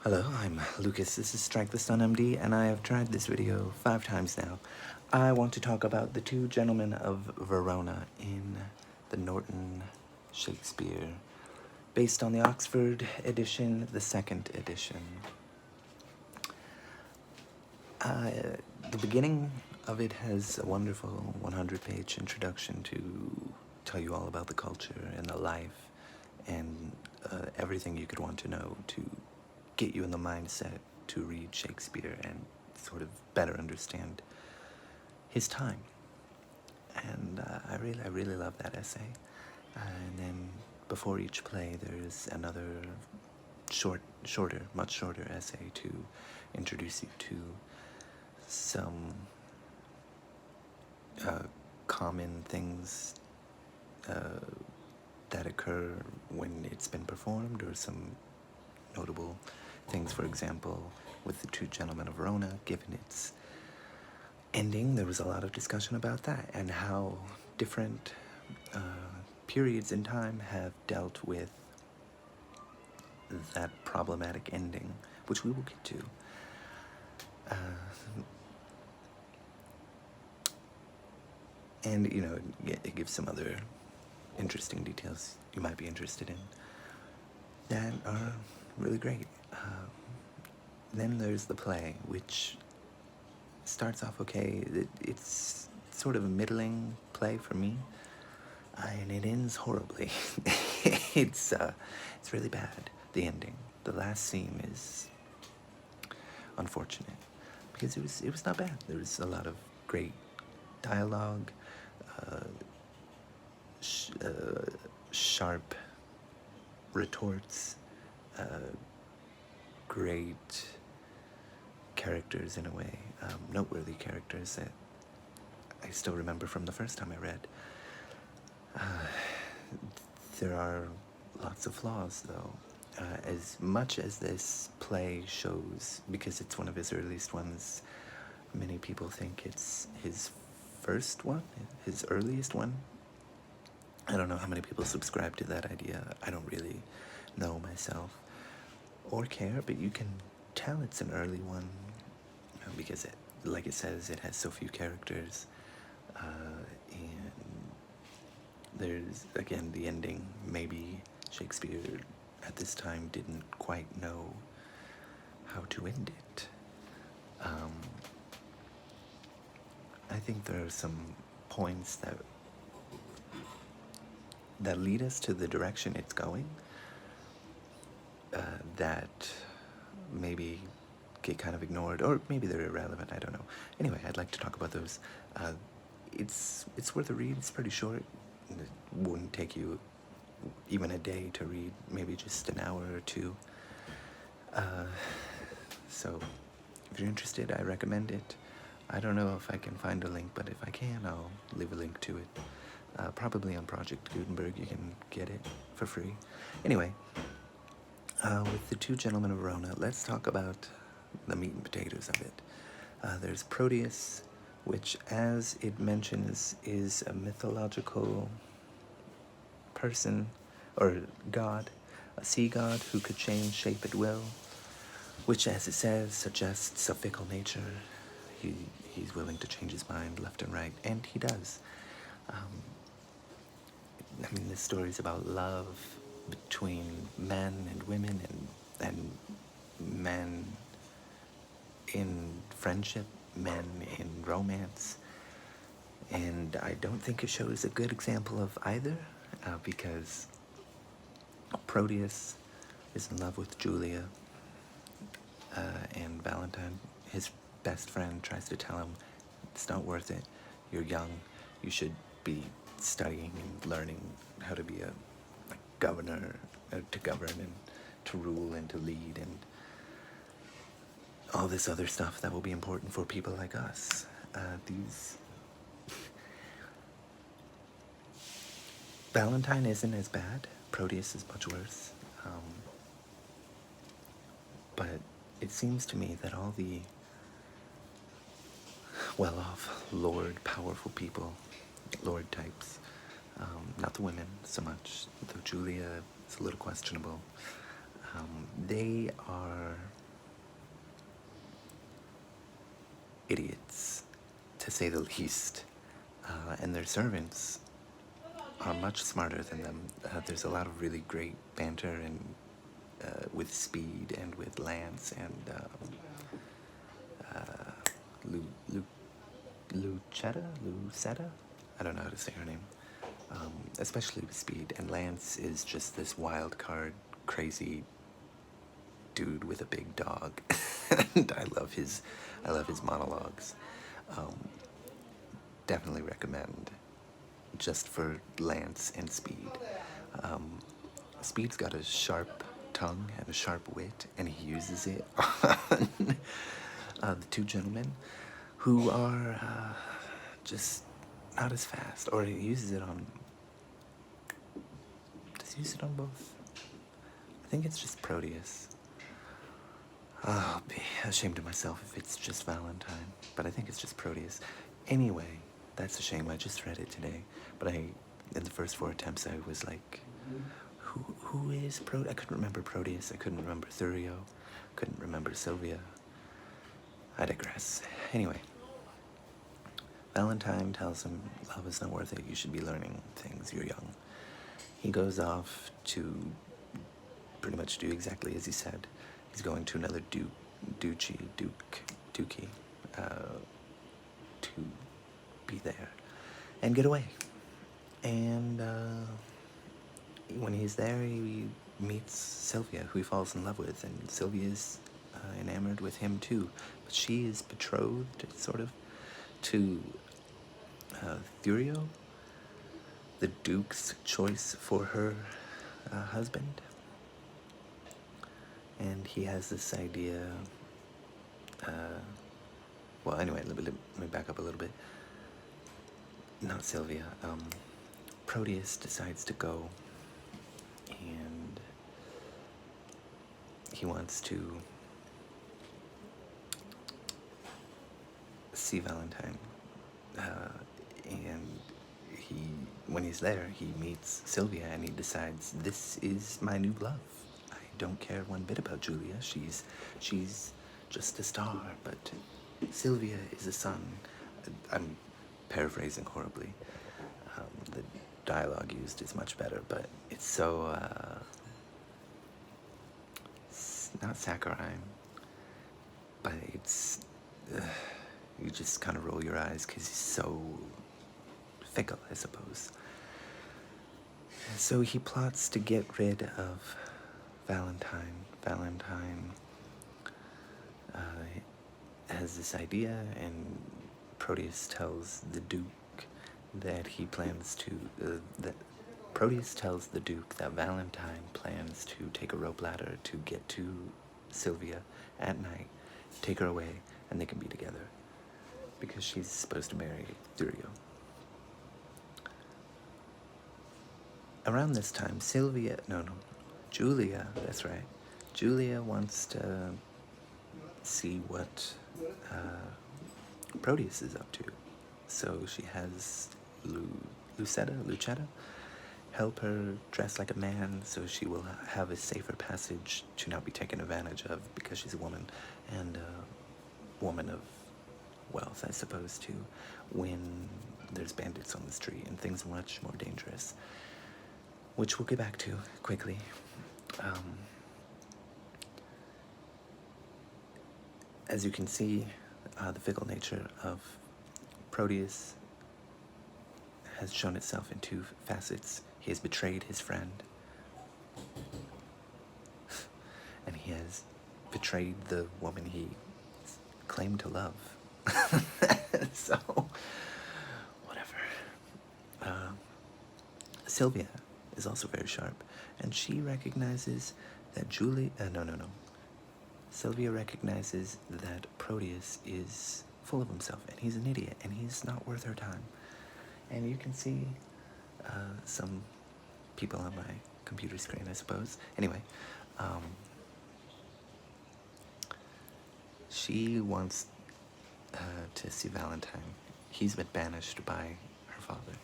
Hello, I'm Lucas. This is Strike the Stun MD, and I have tried this video 5 times now. I want to talk about the two gentlemen of Verona in the Norton Shakespeare, based on the Oxford edition, the second edition. The beginning of it has a wonderful 100-page introduction to tell you all about the culture and the life and everything you could want to know to get you in the mindset to read Shakespeare and sort of better understand his time. And I really love that essay. And then before each play, there's another much shorter essay to introduce you to some common things that occur when it's been performed, or some notable things. For example, with the Two Gentlemen of Verona, given its ending, there was a lot of discussion about that and how different periods in time have dealt with that problematic ending, which we will get to. And, you know, it gives some other interesting details you might be interested in that are really great. Then there's the play, which starts off okay. It's sort of a middling play for me, and it ends horribly. It's really bad, the ending. The last scene is unfortunate, because it was not bad. There was a lot of great dialogue, sharp retorts, great characters in a way, noteworthy characters that I still remember from the first time I read. There are lots of flaws, though. As much as this play shows, because it's one of his earliest ones, many people think it's his first one, his earliest one. I don't know how many people subscribe to that idea. I don't really know myself or care, but you can tell it's an early one because, like it says, it has so few characters. And there's, again, the ending. Maybe Shakespeare at this time didn't quite know how to end it. I think there are some points that lead us to the direction it's going, that maybe get kind of ignored, or maybe they're irrelevant, I don't know. Anyway, I'd like to talk about those. It's worth a read. It's pretty short. It wouldn't take you even a day to read, maybe just an hour or two. So if you're interested, I recommend it. I don't know if I can find a link, but if I can, I'll leave a link to it. Probably on Project Gutenberg, you can get it for free. Anyway, with the Two Gentlemen of Verona, let's talk about the meat and potatoes of it. There's Proteus, which, as it mentions, is a mythological person, or god, a sea god who could change shape at will, which, as it says, suggests a fickle nature. He's willing to change his mind left and right, and he does. I mean, this story is about love between men and women, and men in friendship, men in romance. And I don't think it shows a good example of either, because Proteus is in love with Julia, and Valentine, his best friend, tries to tell him it's not worth it. You're young. You should be studying and learning how to be a governor, to govern and to rule and to lead and all this other stuff that will be important for people like us. Valentine isn't as bad. Proteus is much worse. But it seems to me that all the well-off, lord, powerful people, lord types, not the women so much, though Julia is a little questionable, they are idiots, to say the least, and their servants are much smarter than them. There's a lot of really great banter and with Speed and with Lance and Lucetta? I don't know how to say her name. Especially with Speed, and Lance is just this wild card, crazy dude with a big dog, and I love his monologues. Definitely recommend, just for Lance and Speed. Speed's got a sharp tongue and a sharp wit, and he uses it on the two gentlemen who are just not as fast, or he uses it on. Does he use it on both? I think it's just Proteus. I'll be ashamed of myself if it's just Valentine, but I think it's just Proteus. Anyway, that's a shame. I just read it today, but in the first 4 attempts, I was like, who is Proteus? I couldn't remember Proteus. I couldn't remember Thurio. Couldn't remember Sylvia. I digress. Anyway, Valentine tells him love is not worth it. You should be learning things. You're young. He goes off to pretty much do exactly as he said. He's going to another dookie, to be there and get away. And when he's there, he meets Sylvia, who he falls in love with, and Sylvia's enamored with him too. But she is betrothed, sort of, to Thurio, the Duke's choice for her husband. And he has this idea, well, anyway, let me back up a little bit. Not Sylvia, Proteus decides to go, and he wants to see Valentine, and when he's there, he meets Sylvia, and he decides, this is my new love. I don't care one bit about Julia. She's just a star, but Sylvia is a sun. I'm paraphrasing horribly. The dialogue used is much better, but it's so it's not saccharine, but it's you just kind of roll your eyes because he's so fickle, I suppose. So he plots to get rid of Valentine. Valentine has this idea, and Proteus tells the Duke that he plans to, Proteus tells the Duke that Valentine plans to take a rope ladder to get to Sylvia at night, take her away, and they can be together, because she's supposed to marry Thurio. Around this time, Julia, that's right. Julia wants to see what Proteus is up to. So she has Lucetta help her dress like a man, so she will have a safer passage to not be taken advantage of, because she's a woman, and a woman of wealth, I suppose, too, when there's bandits on the street and things much more dangerous, which we'll get back to quickly. As you can see, the fickle nature of Proteus has shown itself in 2 facets. He has betrayed his friend, and he has betrayed the woman he claimed to love. So, whatever. Sylvia is also very sharp, and she recognizes that Sylvia recognizes that Proteus is full of himself, and he's an idiot, and he's not worth her time. And you can see some people on my computer screen, I suppose. Anyway, she wants to see Valentine. He's been banished by her father.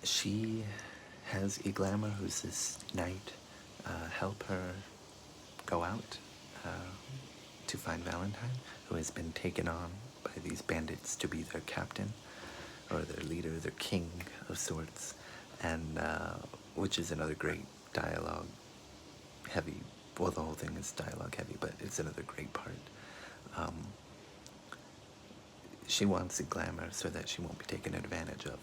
She has Iglamma, who's this knight, help her go out to find Valentine, who has been taken on by these bandits to be their captain, or their leader, their king of sorts, and which is another great dialogue heavy. Well, the whole thing is dialogue heavy, but it's another great part. She wants the glamour so that she won't be taken advantage of.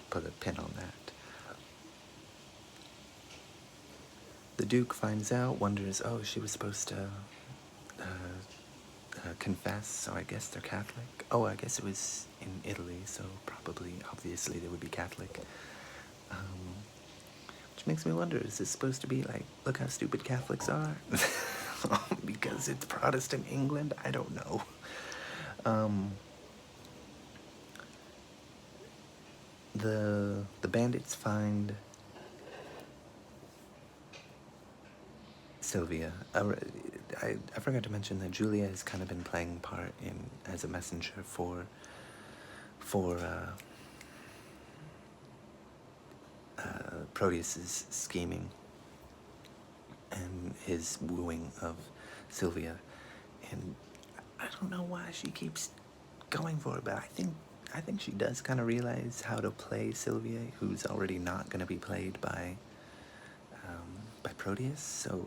Put a pin on that. The Duke finds out, wonders, oh, she was supposed to confess, so I guess they're Catholic. Oh, I guess it was in Italy, so probably, obviously, they would be Catholic. Which makes me wonder, is this supposed to be like, look how stupid Catholics are? Because it's Protestant England? I don't know. The bandits find Sylvia. I forgot to mention that Julia has kind of been playing part as a messenger for Proteus's scheming and his wooing of Sylvia, and I don't know why she keeps going for it, but I think she does kind of realize how to play Sylvia, who's already not going to be played by Proteus, so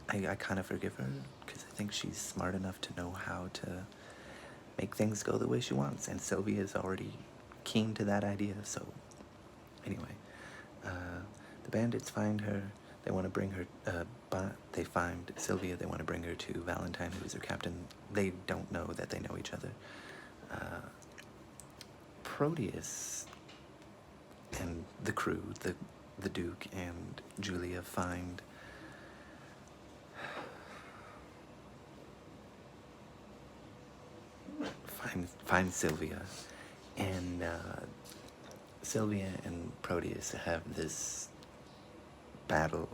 I kind of forgive her, because I think she's smart enough to know how to make things go the way she wants, and Sylvia is already keen to that idea, so anyway. The bandits find her, they want to bring her, they find Sylvia, they want to bring her to Valentine, who's her captain. They don't know that they know each other. Proteus and the crew, the Duke and Julia find Sylvia, and Sylvia and Proteus have this battle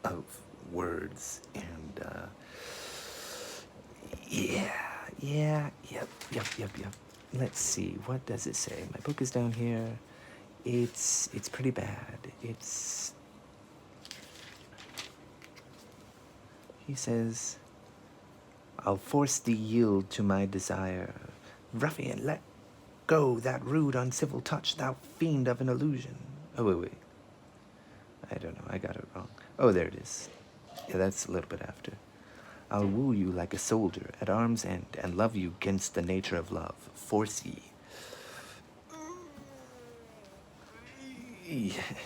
of words, and yep. Let's see, what does it say? My book is down here. It's pretty bad. He says, I'll force thee yield to my desire. Ruffian, let go that rude, uncivil touch, thou fiend of an illusion. Oh, wait. I don't know, I got it wrong. Oh, there it is. Yeah, that's a little bit after. I'll woo you like a soldier at arm's end, and love you 'gainst the nature of love. Force ye.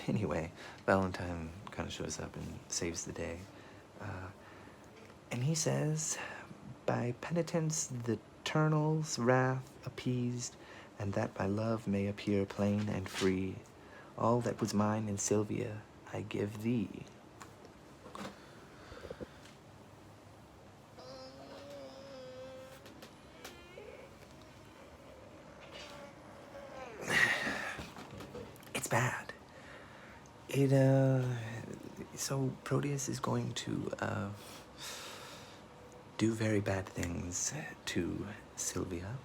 Anyway, Valentine kind of shows up and saves the day. And he says, by penitence the eternal's wrath appeased, and that by love may appear plain and free, all that was mine in Sylvia I give thee. It's bad. So Proteus is going to do very bad things to Sylvia.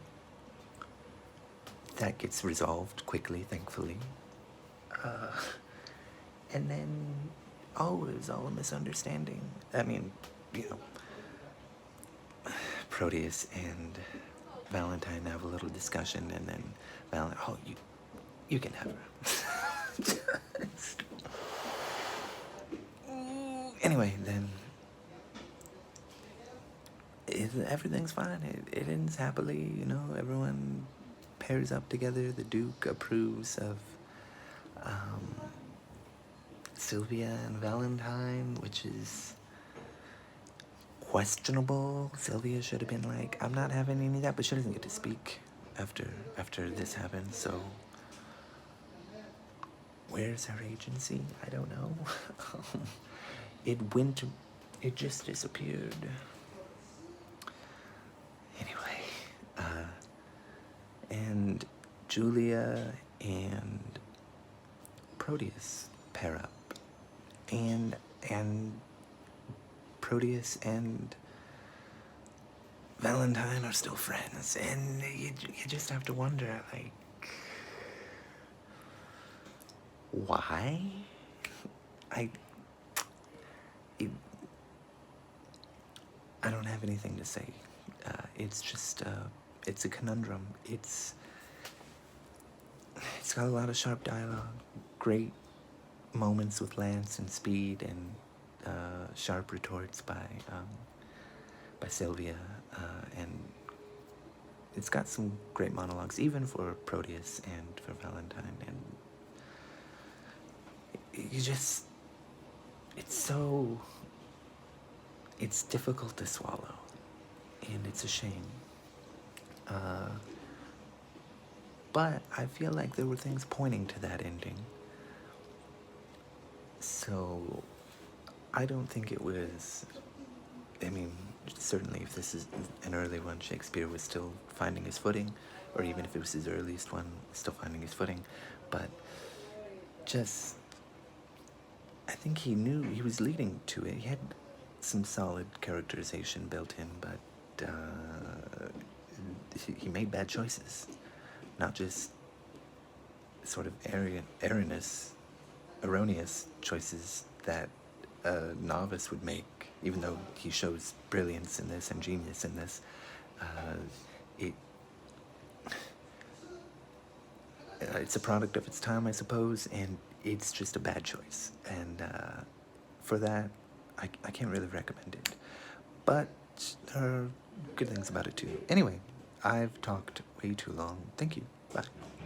That gets resolved quickly, thankfully. And then, it was all a misunderstanding. I mean, Proteus and Valentine have a little discussion, and then Valentine, you can have her. Anyway, then everything's fine. It ends happily, everyone pairs up together. The Duke approves of Sylvia and Valentine, which is questionable. Sylvia should have been like, I'm not having any of that, but she doesn't get to speak after this happens, so where's her agency? I don't know. It just disappeared. Anyway, and Julia and Proteus pair up, and Proteus and Valentine are still friends, and you just have to wonder, like, why? I don't have anything to say. It's just, it's a conundrum. It's got a lot of sharp dialogue, great moments with Lance and Speed, and sharp retorts by Sylvia, and it's got some great monologues, even for Proteus and for Valentine, and you just, it's difficult to swallow, and it's a shame. But I feel like there were things pointing to that ending. So I don't think it was, I mean, certainly if this is an early one, Shakespeare was still finding his footing, or even if it was his earliest one, still finding his footing. But just, I think he knew he was leading to it. He had some solid characterization built in, but he made bad choices. Not just sort of erroneous choices that a novice would make, even though he shows brilliance in this and genius in this. It's a product of its time, I suppose, and it's just a bad choice. And for that, I can't really recommend it. But there are good things about it too. Anyway, I've talked way too long. Thank you. Bye.